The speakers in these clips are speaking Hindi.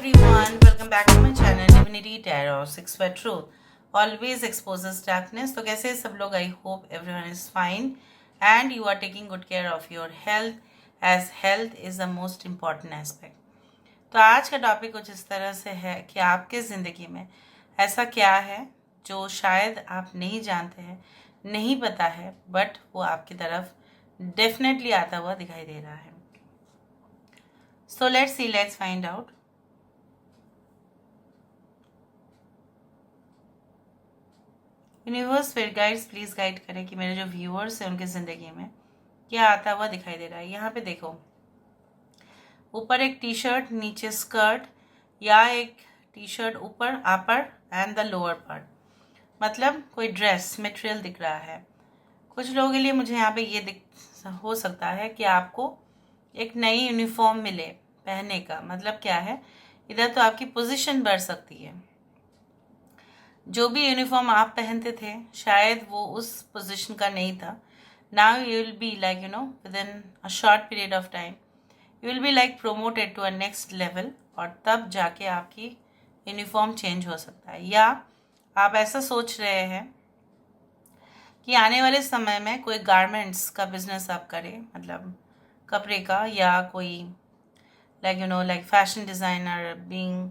everyone, welcome back to my channel Divinity Tarot 6 for Truth always exposes darkness। तो कैसे सब लोग? I hope everyone is fine and you are taking good care of your health as health is the most important aspect। तो आज का टॉपिक कुछ इस तरह से है कि आपके ज़िंदगी में ऐसा क्या है जो शायद आप नहीं जानते हैं, नहीं पता है, बट वो आपकी तरफ डेफिनेटली आता हुआ दिखाई दे रहा है। So let's see, let's find out. Universe फिर गाइड्स प्लीज़ गाइड करें कि मेरे जो व्यूअर्स हैं उनकी ज़िंदगी में क्या आता हुआ दिखाई दे रहा है। यहाँ पे देखो, ऊपर एक टी शर्ट, नीचे स्कर्ट, या एक टी शर्ट ऊपर अपर एंड द लोअर पार्ट, मतलब कोई ड्रेस मटेरियल दिख रहा है। कुछ लोगों के लिए मुझे यहाँ पे ये हो सकता है कि आपको एक नई यूनिफॉर्म मिले पहनने का। मतलब क्या है, इधर तो आपकी पोजीशन बढ़ सकती है। जो भी यूनिफॉर्म आप पहनते थे शायद वो उस पोजीशन का नहीं था। Now you will be like within a short period of time you will be like promoted to a next level, और तब जाके आपकी यूनिफॉर्म चेंज हो सकता है। या आप ऐसा सोच रहे हैं कि आने वाले समय में कोई गारमेंट्स का बिजनेस आप करें, मतलब कपड़े का, या कोई like fashion designer, being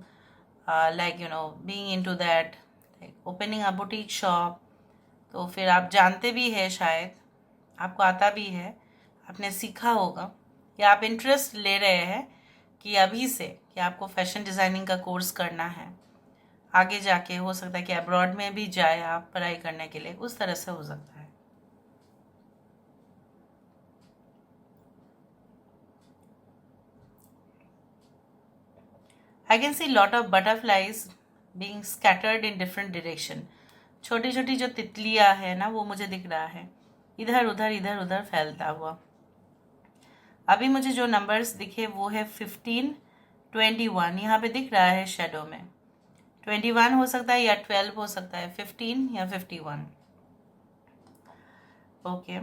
being into that, opening a boutique shop. तो फिर आप जानते भी है, शायद आपको आता भी है, आपने सीखा होगा, या आप इंटरेस्ट ले रहे हैं कि अभी से कि आपको फैशन डिज़ाइनिंग का कोर्स करना है। आगे जाके हो सकता है कि अब्रॉड में भी जाए आप पढ़ाई करने के लिए, उस तरह से हो सकता है। I can see lot of butterflies being scattered in different direction। छोटी छोटी जो तितलियां है ना, वो मुझे दिख रहा है इधर उधर फैलता हुआ। अभी मुझे जो नंबर्स दिखे वो है 15, 21, यहाँ पे दिख रहा है शेडो में। 21 हो सकता है या 12 हो सकता है, 15 या 51। Okay,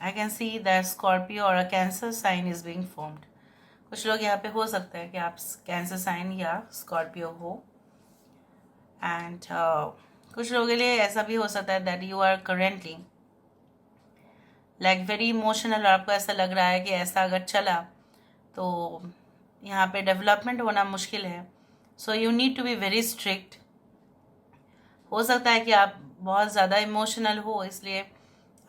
I can see that Scorpio और a cancer sign is being formed. कुछ लोग यहाँ पे हो सकता है कि आप कैंसर साइन या स्कॉर्पियो हो। एंड कुछ लोगों के लिए ऐसा भी हो सकता है that you are currently like very emotional, और आपको ऐसा लग रहा है कि ऐसा अगर चला तो यहाँ पे डेवलपमेंट होना मुश्किल है। So you need to be very strict. हो सकता है कि आप बहुत ज़्यादा इमोशनल हो, इसलिए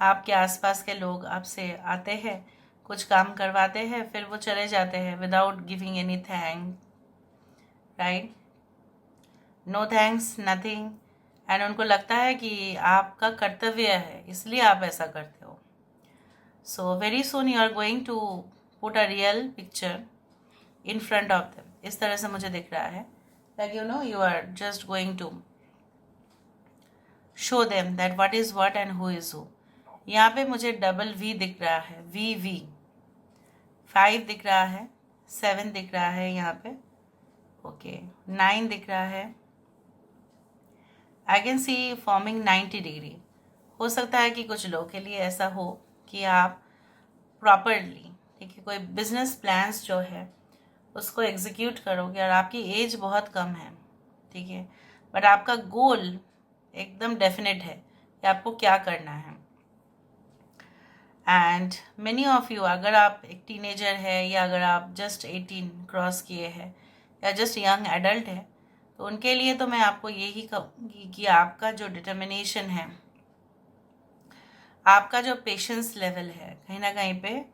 आपके आसपास के लोग आपसे आते हैं, कुछ काम करवाते हैं, फिर वो चले जाते हैं without giving any thank, right, no thanks, nothing. And उनको लगता है कि आपका कर्तव्य है, इसलिए आप ऐसा करते हो। So very soon you are going to put a real picture in front of them. इस तरह से मुझे दिख रहा है like you are just going to show them that what is what and who is who. यहाँ पे मुझे डबल वी दिख रहा है, वी 5 दिख रहा है, 7 दिख रहा है यहाँ पे, ओके, 9 दिख रहा है। आई कैन सी फॉर्मिंग 90 डिग्री। हो सकता है कि कुछ लोगों के लिए ऐसा हो कि आप प्रॉपरली, ठीक है, कोई बिजनेस प्लान्स जो है उसको एग्जीक्यूट करोगे, और आपकी एज बहुत कम है, ठीक है, बट आपका गोल एकदम डेफिनेट है कि आपको क्या करना है। एंड मेनी ऑफ यू, अगर आप एक टीनेजर है, या अगर आप जस्ट 18 क्रॉस किए हैं, या जस्ट यंग एडल्ट है, तो उनके लिए तो मैं आपको यही कहूँगी कि आपका जो डिटर्मिनेशन है, आपका जो पेशेंस लेवल है, कहीं ना कहीं पे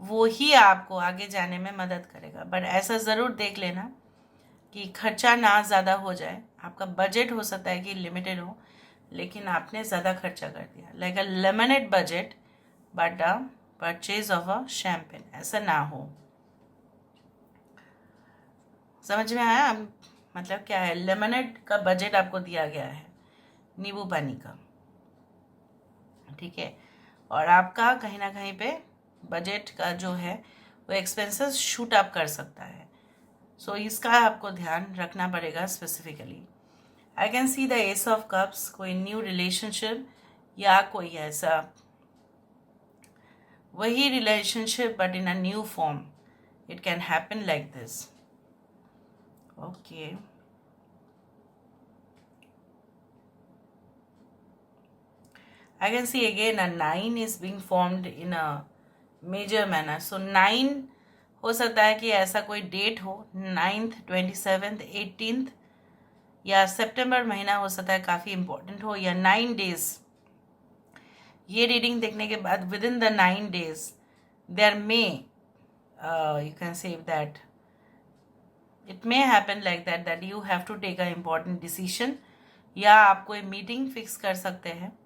वो ही आपको आगे जाने में मदद करेगा। बट ऐसा ज़रूर देख लेना कि खर्चा ना ज़्यादा हो जाए। आपका बजट हो सकता है कि लिमिटेड हो, लेकिन आपने ज़्यादा खर्चा कर दिया, like a lemonade budget but a purchase of a champagne, ऐसा ना हो। समझ में आया? मतलब क्या है, लेमनेड का बजट आपको दिया गया है, नींबू पानी का, ठीक है, और आपका कहीं ना कहीं पे बजट का जो है वो एक्सपेंसेस शूट अप कर सकता है। सो इसका आपको ध्यान रखना पड़ेगा specifically. I can see the S of cups, कोई न्यू रिलेशनशिप, या कोई ऐसा वही relationship but in a new form, it can happen like this. Okay, I can see again a 9 is being formed in a major manner. So 9 हो सकता है कि ऐसा कोई डेट हो, 9th, 27th, 18th या सितंबर महीना हो सकता है काफ़ी इम्पोर्टेंट हो, या 9 डेज। ये रीडिंग देखने के बाद within the 9 days there may you can say that it may happen like that you have to take a important decision, या आप कोई मीटिंग फिक्स कर सकते हैं।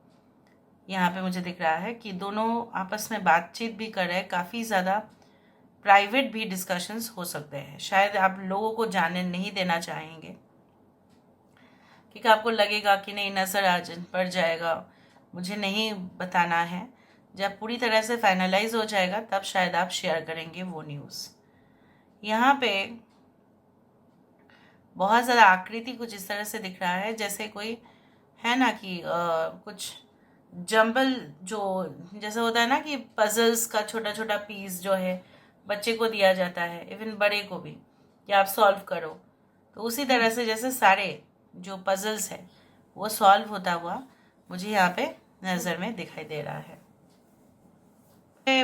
यहाँ पे मुझे दिख रहा है कि दोनों आपस में बातचीत भी कर रहे हैं, काफ़ी ज़्यादा प्राइवेट भी डिस्कशंस हो सकते हैं। शायद आप लोगों को जानने नहीं देना चाहेंगे क्योंकि आपको लगेगा कि नहीं, नज़र आ पड़ जाएगा, मुझे नहीं बताना है। जब पूरी तरह से फाइनलाइज हो जाएगा तब शायद आप शेयर करेंगे वो न्यूज़। यहाँ पे बहुत ज़्यादा आकृति कुछ इस तरह से दिख रहा है, जैसे कोई है ना कि कुछ जंबल, जो जैसे होता है ना कि पजल्स का छोटा छोटा पीस जो है बच्चे को दिया जाता है, इवन बड़े को भी, कि आप सॉल्व करो। तो उसी तरह से जैसे सारे जो पजल्स है वो सॉल्व होता हुआ मुझे यहाँ पे नज़र में दिखाई दे रहा है।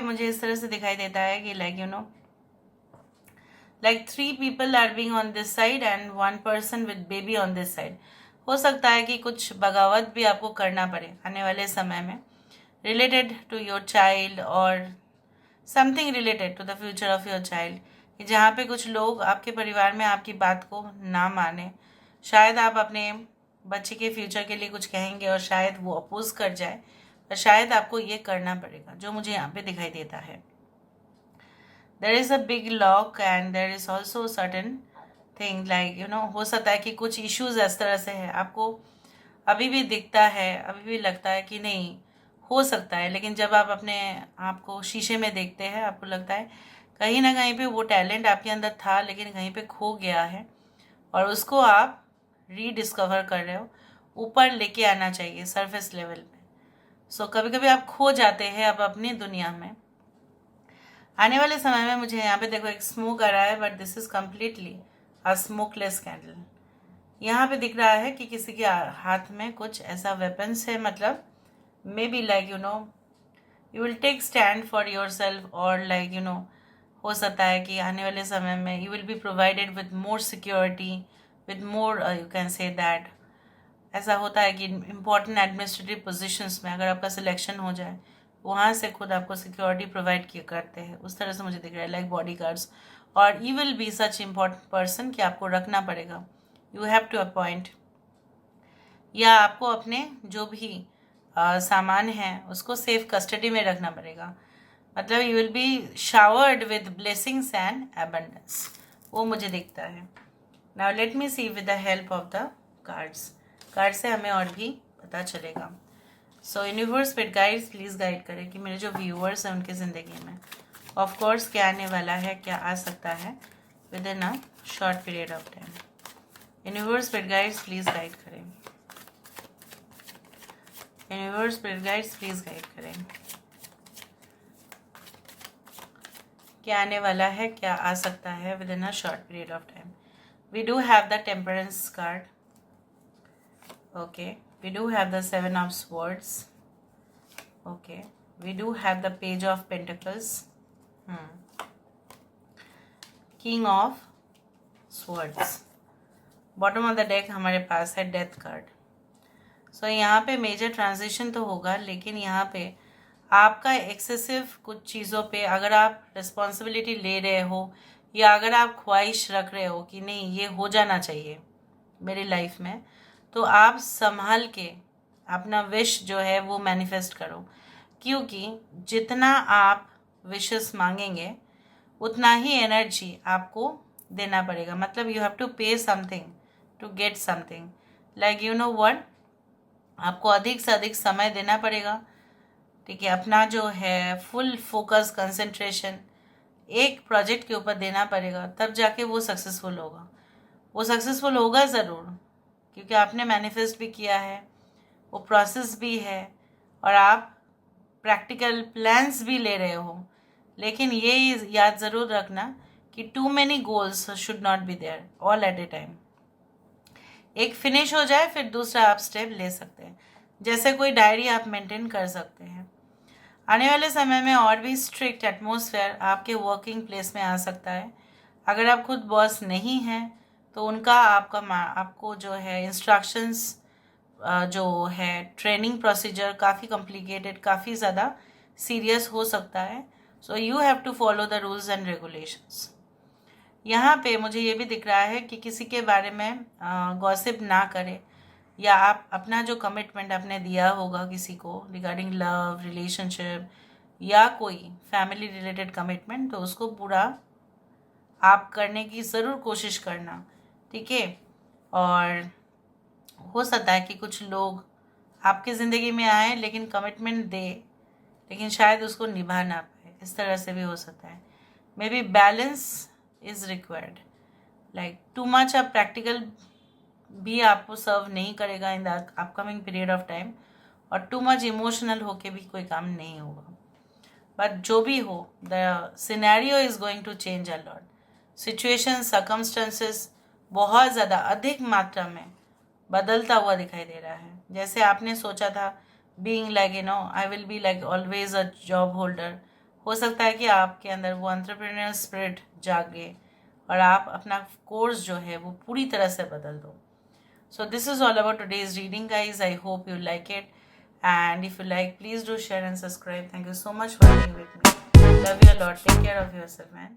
मुझे इस तरह से दिखाई देता है कि like you know, like 3 people are being on this side and 1 person with baby on this side. हो सकता है कि कुछ बगावत भी आपको करना पड़े आने वाले समय में, रिलेटेड टू योर चाइल्ड और something related to the future of your child, जहाँ पे कुछ लोग आपके परिवार में आपकी बात को ना माने। शायद आप अपने बच्चे के फ्यूचर के लिए कुछ कहेंगे और शायद वो अपोज कर जाए, पर शायद आपको ये करना पड़ेगा, जो मुझे यहाँ पे दिखाई देता है। There is a big lock and there is also certain thing like you know, हो सकता है कि कुछ इश्यूज इस तरह से है, आपको अभी भी दिखता है, अभी भी लगता है कि नहीं हो सकता है, लेकिन जब आप अपने आप को शीशे में देखते हैं आपको लगता है कहीं ना कहीं पे वो टैलेंट आपके अंदर था लेकिन कहीं पे खो गया है और उसको आप रीडिस्कवर कर रहे हो। ऊपर लेके आना चाहिए सरफेस लेवल पे। सो कभी कभी आप खो जाते हैं अब अपनी दुनिया में। आने वाले समय में मुझे यहाँ पे देखो एक स्मोक आ रहा है, but this is completely a smokeless candle. यहाँ पे दिख रहा है कि किसी के हाथ में कुछ ऐसा वेपन्स है, मतलब may be like you know you will take stand for yourself, और लाइक यू नो हो सकता है कि आने वाले समय में you will be provided with more security, with more you can say that. ऐसा होता है कि इम्पॉर्टेंट एडमिनिस्ट्रेटिव पोजीशंस में अगर आपका सिलेक्शन हो जाए, वहाँ से खुद आपको सिक्योरिटी प्रोवाइड किया करते हैं, उस तरह से मुझे दिख रहा है, लाइक बॉडी गार्ड्स। और you will B such important person कि आपको रखना पड़ेगा, यू हैव टू अपॉइंट, या आपको अपने जो भी सामान है उसको सेफ कस्टडी में रखना पड़ेगा। मतलब you will be showered with blessings and abundance, वो मुझे दिखता है। Now let me see with the help of the cards. Card से हमें और भी पता चलेगा। So universe spirit guides please guide करें कि मेरे जो व्यूअर्स हैं उनकी ज़िंदगी में ऑफ कोर्स क्या आने वाला है, क्या आ सकता है within a short period of time. Universe spirit guides please guide करें। Universe spirit guides please guide करें, क्या आने वाला है, क्या आ सकता है within a short period of time. We do have the temperance card, okay, we do have the 7 of swords, okay, we do have the page of pentacles, king of swords, bottom of the deck हमारे पास है डेथ कार्ड। सो यहाँ पे मेजर ट्रांजिशन तो होगा, लेकिन यहाँ पे आपका एक्सेसिव कुछ चीज़ों पे अगर आप रिस्पॉन्सिबिलिटी ले रहे हो या अगर आप ख्वाहिश रख रहे हो कि नहीं ये हो जाना चाहिए मेरी लाइफ में, तो आप संभाल के अपना विश जो है वो मैनिफेस्ट करो, क्योंकि जितना आप विशेस मांगेंगे उतना ही एनर्जी आपको देना पड़ेगा। मतलब you have to pay something to get something, like you know what, आपको अधिक से अधिक समय देना पड़ेगा, ठीक है, अपना जो है फुल फोकस कंसंट्रेशन एक प्रोजेक्ट के ऊपर देना पड़ेगा, तब जाके वो सक्सेसफुल होगा। वो सक्सेसफुल होगा ज़रूर, क्योंकि आपने मैनिफेस्ट भी किया है, वो प्रोसेस भी है और आप प्रैक्टिकल प्लान्स भी ले रहे हो। लेकिन ये याद ज़रूर रखना कि too many goals should not be there all at a time. एक फिनिश हो जाए फिर दूसरा आप स्टेप ले सकते हैं। जैसे कोई डायरी आप मेंटेन कर सकते हैं। आने वाले समय में और भी स्ट्रिक्ट एटमॉस्फेयर आपके वर्किंग प्लेस में आ सकता है। अगर आप खुद बॉस नहीं हैं तो उनका आपको जो है इंस्ट्रक्शंस जो है ट्रेनिंग प्रोसीजर काफ़ी कॉम्प्लिकेटेड, काफ़ी ज़्यादा सीरियस हो सकता है। So you have to follow the rules and regulations. यहाँ पे मुझे ये भी दिख रहा है कि किसी के बारे में गॉसिप ना करें, या आप अपना जो कमिटमेंट आपने दिया होगा किसी को रिगार्डिंग लव, रिलेशनशिप या कोई फैमिली रिलेटेड कमिटमेंट, तो उसको पूरा आप करने की ज़रूर कोशिश करना, ठीक है। और हो सकता है कि कुछ लोग आपकी ज़िंदगी में आए लेकिन कमिटमेंट दे, लेकिन शायद उसको निभा ना पाए, इस तरह से भी हो सकता है। May be balance is required, like too much आप प्रैक्टिकल भी आपको सर्व नहीं करेगा in the upcoming period of time, और टू मच इमोशनल होके भी कोई काम नहीं होगा। बट जो भी हो, the scenario is going to change a lot. Situation, circumstances बहुत ज़्यादा अधिक मात्रा में बदलता हुआ दिखाई दे रहा है। जैसे आपने सोचा था being like I will be like always a job holder, हो सकता है कि आपके अंदर वो एंटरप्रेन्योर स्पिरिट जागे और आप अपना कोर्स जो है वो पूरी तरह से बदल दो। So this is all about today's reading, guys. I hope you like it, and if you like, please do share and subscribe. Thank you so much for being with me. Love you a lot. Take care of yourself, man.